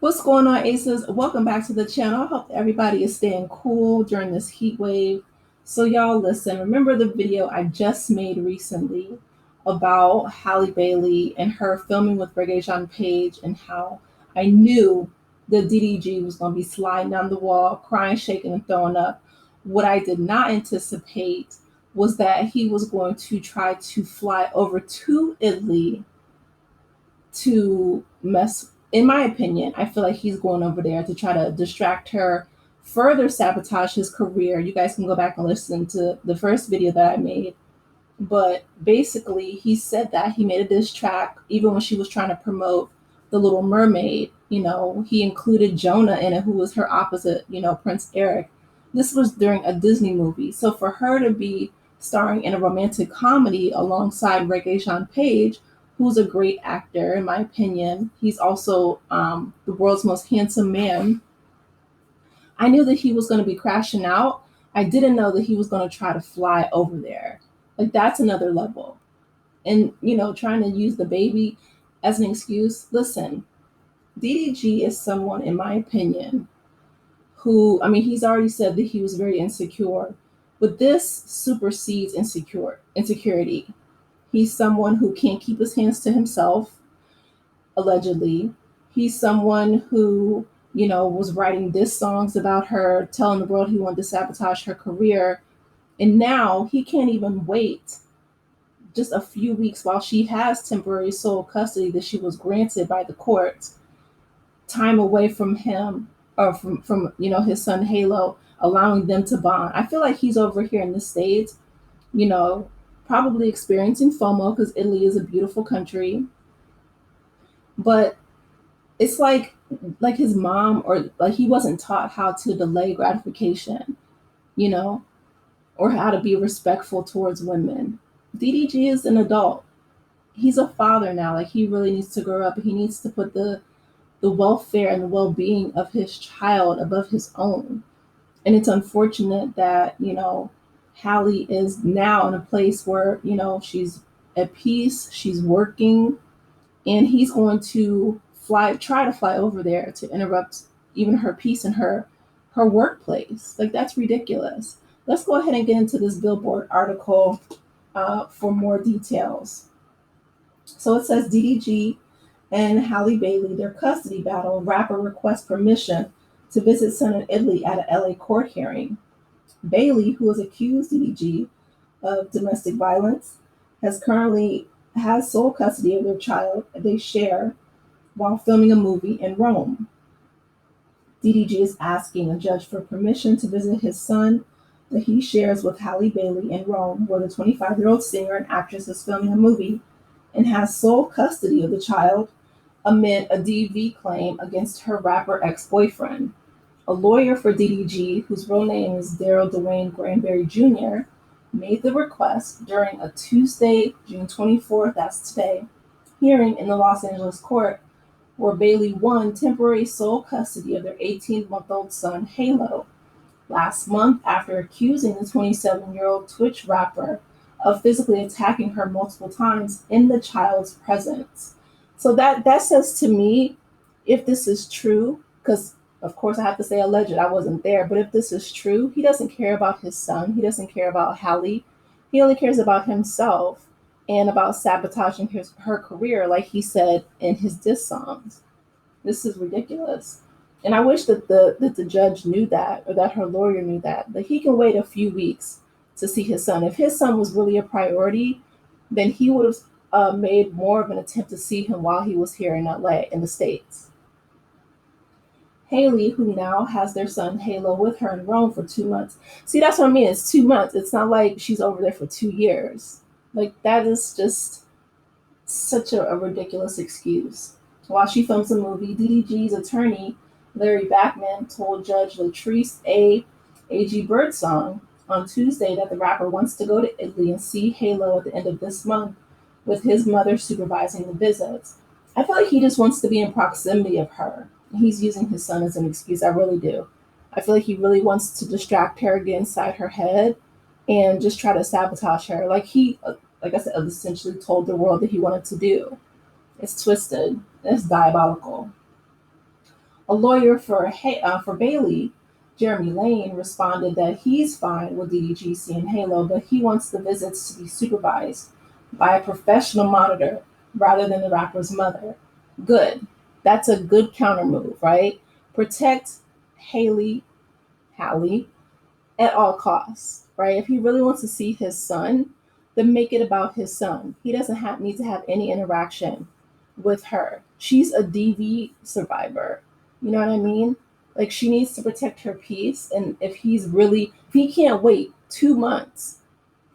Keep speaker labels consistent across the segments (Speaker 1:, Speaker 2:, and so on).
Speaker 1: What's going on, Aces? Welcome back to the channel. I hope everybody is staying cool during this heat wave. So, y'all, listen, remember the video I just made recently about Halle Bailey and her filming with Regé-Jean and how I knew the DDG was going to be sliding down the wall, crying, shaking, and throwing up. What I did not anticipate was that he was going to try to fly over to Italy to mess. In my opinion, I feel like he's going over there to try to distract her, further sabotage his career. You guys can go back and listen to the first video that I made. But basically, he said that he made a diss track even when she was trying to promote The Little Mermaid. He included Jonah in it, who was her opposite, Prince Eric. This was during a Disney movie. So for her to be starring in a romantic comedy alongside Regé-Jean, who's a great actor, in my opinion, he's also the world's most handsome man. I knew that he was going to be crashing out. I didn't know that he was going to try to fly over there. Like, that's another level. And, trying to use the baby as an excuse. Listen, DDG is someone, in my opinion, who, he's already said that he was very insecure, but this supersedes insecurity. He's someone who can't keep his hands to himself, allegedly. He's someone who, was writing diss songs about her, telling the world he wanted to sabotage her career. And now he can't even wait just a few weeks while she has temporary sole custody that she was granted by the court, time away from him or from his son Halo, allowing them to bond. I feel like he's over here in the States, you know, probably experiencing FOMO because Italy is a beautiful country. But it's like his mom, or like he wasn't taught how to delay gratification, you know, or how to be respectful towards women. DDG is an adult. He's a father now. Like, he really needs to grow up. He needs to put the welfare and the well-being of his child above his own. And it's unfortunate that, Halle is now in a place where, she's at peace, she's working, and he's going to try to fly over there to interrupt even her peace in her workplace. Like, that's ridiculous. Let's go ahead and get into this Billboard article for more details. So it says DDG and Halle Bailey, their custody battle, rapper requests permission to visit son in Italy at an LA court hearing. Bailey, who has accused DDG of domestic violence, has sole custody of their child they share while filming a movie in Rome. DDG is asking a judge for permission to visit his son that he shares with Halle Bailey in Rome, where the 25-year-old singer and actress is filming a movie and has sole custody of the child amid a DV claim against her rapper ex-boyfriend. A lawyer for DDG, whose real name is Daryl Dwayne Granberry Jr., made the request during a Tuesday, June 24th, that's today, hearing in the Los Angeles court where Bailey won temporary sole custody of their 18-month-old son, Halo, last month after accusing the 27-year-old Twitch rapper of physically attacking her multiple times in the child's presence. So that says to me, if this is true, because of course I have to say alleged, I wasn't there, but if this is true, he doesn't care about his son. He doesn't care about Halle. He only cares about himself and about sabotaging her career, like he said in his diss songs. This is ridiculous. And I wish that the judge knew that, or that her lawyer knew that he can wait a few weeks to see his son. If his son was really a priority, then he would have made more of an attempt to see him while he was here in LA, in the States. Halle, who now has their son Halo with her in Rome for 2 months. See, that's what I mean. It's 2 months. It's not like she's over there for 2 years. Like, that is just such a ridiculous excuse. While she films a movie, DDG's attorney, Larry Bachman, told Judge Latrice A.G. Birdsong on Tuesday that the rapper wants to go to Italy and see Halo at the end of this month, with his mother supervising the visits. I feel like he just wants to be in proximity of her. He's using his son as an excuse. I really do. I feel like he really wants to distract her, get inside her head, and just try to sabotage her. Like I said, essentially told the world that he wanted to do. It's twisted. It's diabolical. A lawyer for Bailey, Jeremy Lane, responded that he's fine with DDG seeing Halo, but he wants the visits to be supervised by a professional monitor rather than the rapper's mother. Good. That's a good counter move, right? Protect Haley, Halle, at all costs, right? If he really wants to see his son, then make it about his son. He doesn't need to have any interaction with her. She's a DV survivor. You know what I mean? Like, she needs to protect her peace. And if he can't wait 2 months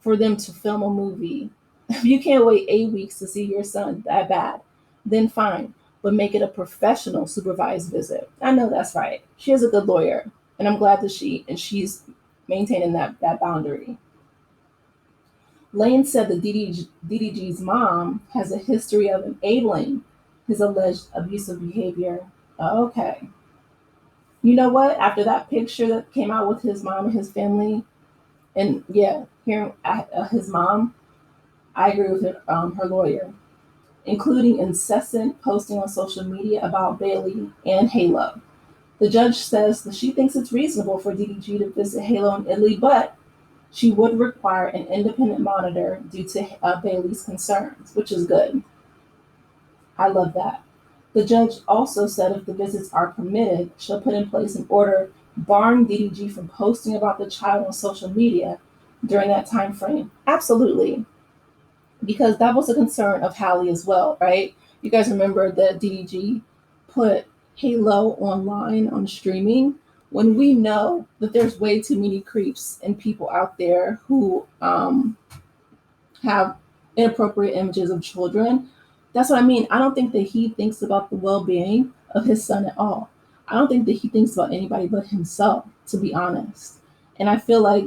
Speaker 1: for them to film a movie, if you can't wait 8 weeks to see your son that bad, then fine. But make it a professional supervised visit. I know that's right. She is a good lawyer. And I'm glad that she's maintaining that boundary. Lane said that DDG's mom has a history of enabling his alleged abusive behavior. Okay. You know what? After that picture that came out with his mom and his family, and yeah, hearing his mom, I agree with her lawyer, including incessant posting on social media about Bailey and Halo. The judge says that she thinks it's reasonable for DDG to visit Halo in Italy, but she would require an independent monitor due to Bailey's concerns, which is good. I love that. The judge also said if the visits are permitted, she'll put in place an order barring DDG from posting about the child on social media during that time frame. Absolutely. Because that was a concern of Halle as well, right? You guys remember that DDG put Halo online on streaming when we know that there's way too many creeps and people out there who have inappropriate images of children. That's what I mean. I don't think that he thinks about the well-being of his son at all. I don't think that he thinks about anybody but himself, to be honest. And I feel like,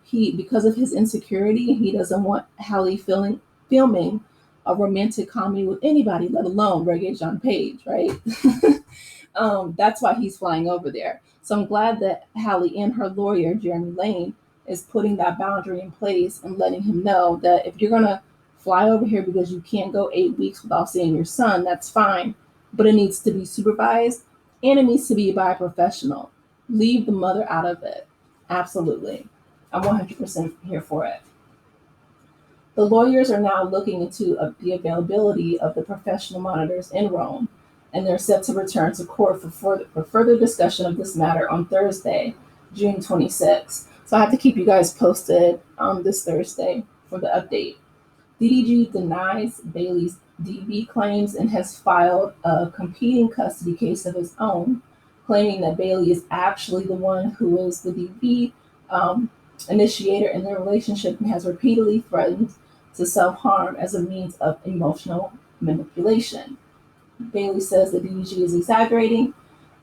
Speaker 1: he, because of his insecurity, he doesn't want Halle filming a romantic comedy with anybody, let alone Regé-JeanPage, right? That's why he's flying over there. So I'm glad that Halle and her lawyer, Jeremy Lane, is putting that boundary in place and letting him know that if you're going to fly over here because you can't go 8 weeks without seeing your son, that's fine. But it needs to be supervised and it needs to be by a professional. Leave the mother out of it. Absolutely. I'm 100% here for it. The lawyers are now looking into the availability of the professional monitors in Rome, and they're set to return to court for further discussion of this matter on Thursday, June 26th. So I have to keep you guys posted this Thursday for the update. DDG denies Bailey's DV claims and has filed a competing custody case of his own, claiming that Bailey is actually the one who was the DV initiator in their relationship and has repeatedly threatened to self-harm as a means of emotional manipulation. Bailey says that DDG is exaggerating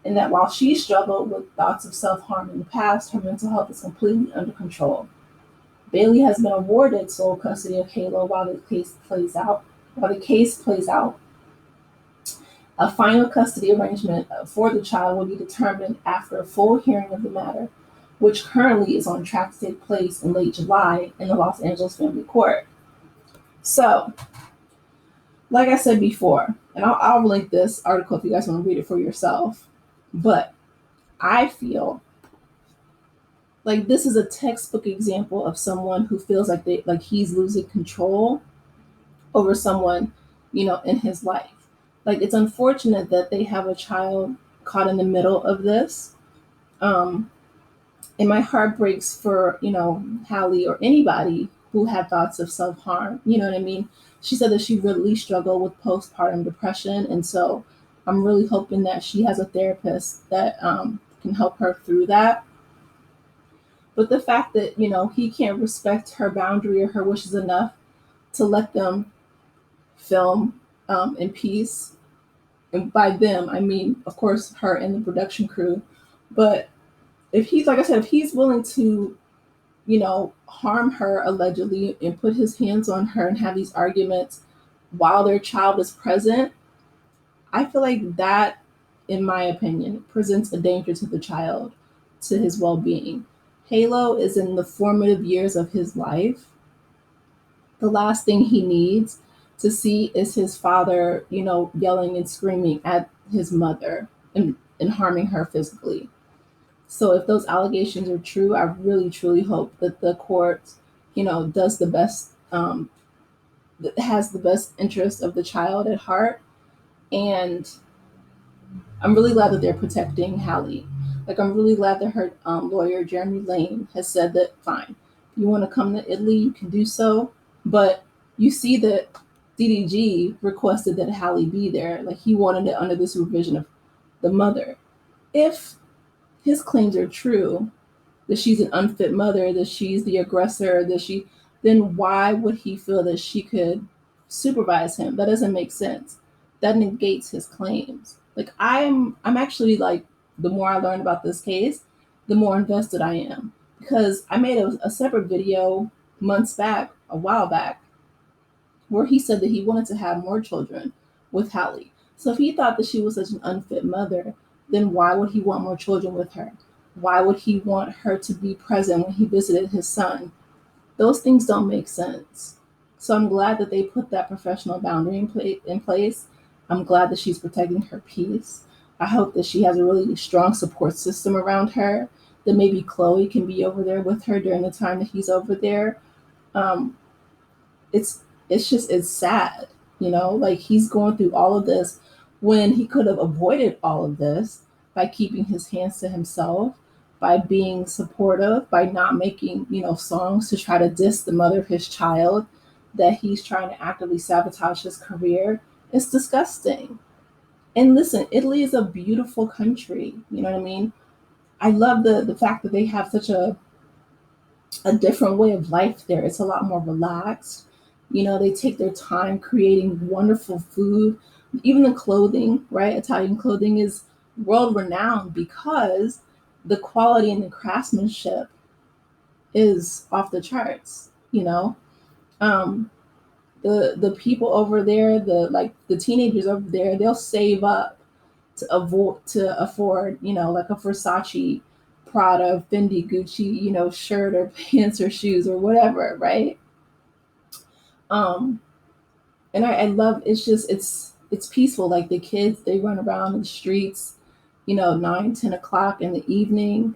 Speaker 1: and that while she struggled with thoughts of self-harm in the past, her mental health is completely under control. Bailey has been awarded sole custody of Halo while the case plays out. A final custody arrangement for the child will be determined after a full hearing of the matter, which currently is on track to take place in late July in the Los Angeles Family Court. So, like I said before, and I'll link this article if you guys want to read it for yourself, but I feel like this is a textbook example of someone who feels like he's losing control over someone, in his life. Like, it's unfortunate that they have a child caught in the middle of this. And my heart breaks for, Halle or anybody who had thoughts of self-harm. You know what I mean? She said that she really struggled with postpartum depression. And so I'm really hoping that she has a therapist that can help her through that. But the fact that, he can't respect her boundary or her wishes enough to let them film in peace. And by them, I mean, of course, her and the production crew. But if he's, like I said, if he's willing to, harm her allegedly and put his hands on her and have these arguments while their child is present, I feel like that, in my opinion, presents a danger to the child, to his well-being. Halo is in the formative years of his life. The last thing he needs to see is his father, yelling and screaming at his mother. And and harming her physically. So if those allegations are true, I really truly hope that the court, does the best, that has the best interest of the child at heart. And I'm really glad that they're protecting Halle. Like, I'm really glad that her lawyer, Jeremy Lane, has said that fine, if you want to come to Italy, you can do so. But you see that DDG requested that Halle be there. Like, he wanted it under the supervision of the mother. If his claims are true, that she's an unfit mother, that she's the aggressor, then why would he feel that she could supervise him? That doesn't make sense. That negates his claims. Like, I'm actually like, the more I learn about this case, the more invested I am, because I made a separate video months back, a while back, where he said that he wanted to have more children with Halle. So if he thought that she was such an unfit mother, then why would he want more children with her? Why would he want her to be present when he visited his son? Those things don't make sense. So I'm glad that they put that professional boundary in place. I'm glad that she's protecting her peace. I hope that she has a really strong support system around her, that maybe Chloe can be over there with her during the time that he's over there. Um, it's it's sad, like, he's going through all of this when he could have avoided all of this by keeping his hands to himself, by being supportive, by not making, songs to try to diss the mother of his child, that he's trying to actively sabotage his career. It's disgusting. And listen, Italy is a beautiful country. You know what I mean? I love the fact that they have such a different way of life there. It's a lot more relaxed. They take their time creating wonderful food. Even the clothing, right? Italian clothing is world renowned because the quality and the craftsmanship is off the charts. Um, the people over there, the teenagers over there, they'll save up to afford, like a Versace, Prada, Fendi, Gucci, shirt or pants or shoes or whatever, right? Um, and I love, it's peaceful. Like, the kids, they run around in the streets, 9, 10 o'clock in the evening.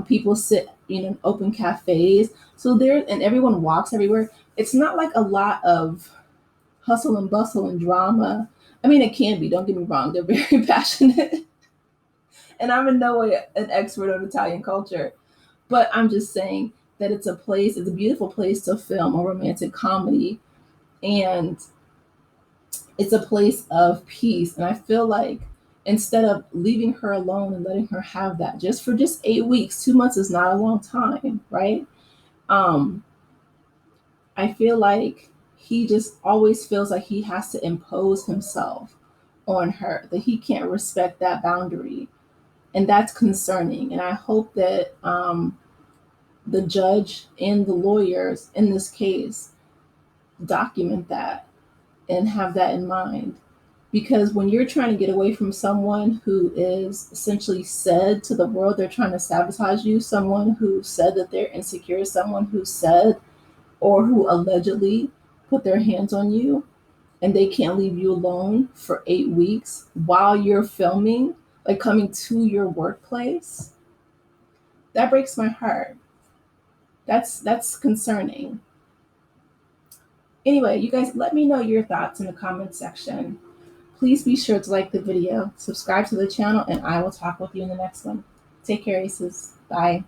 Speaker 1: People sit, in open cafes. So there, and everyone walks everywhere. It's not like a lot of hustle and bustle and drama. I mean, it can be, don't get me wrong, they're very passionate. And I'm in no way an expert on Italian culture, but I'm just saying that it's a beautiful place to film a romantic comedy. And it's a place of peace. And I feel like, instead of leaving her alone and letting her have that just 8 weeks, 2 months is not a long time, right? Um, I feel like he just always feels like he has to impose himself on her, that he can't respect that boundary. And that's concerning. And I hope that the judge and the lawyers in this case document that and have that in mind. Because when you're trying to get away from someone who is essentially said to the world they're trying to sabotage you, someone who said that they're insecure, someone who said or who allegedly put their hands on you, and they can't leave you alone for 8 weeks while you're filming, like coming to your workplace, that breaks my heart. That's concerning. Anyway, you guys, let me know your thoughts in the comment section. Please be sure to like the video, subscribe to the channel, and I will talk with you in the next one. Take care, Aces. Bye.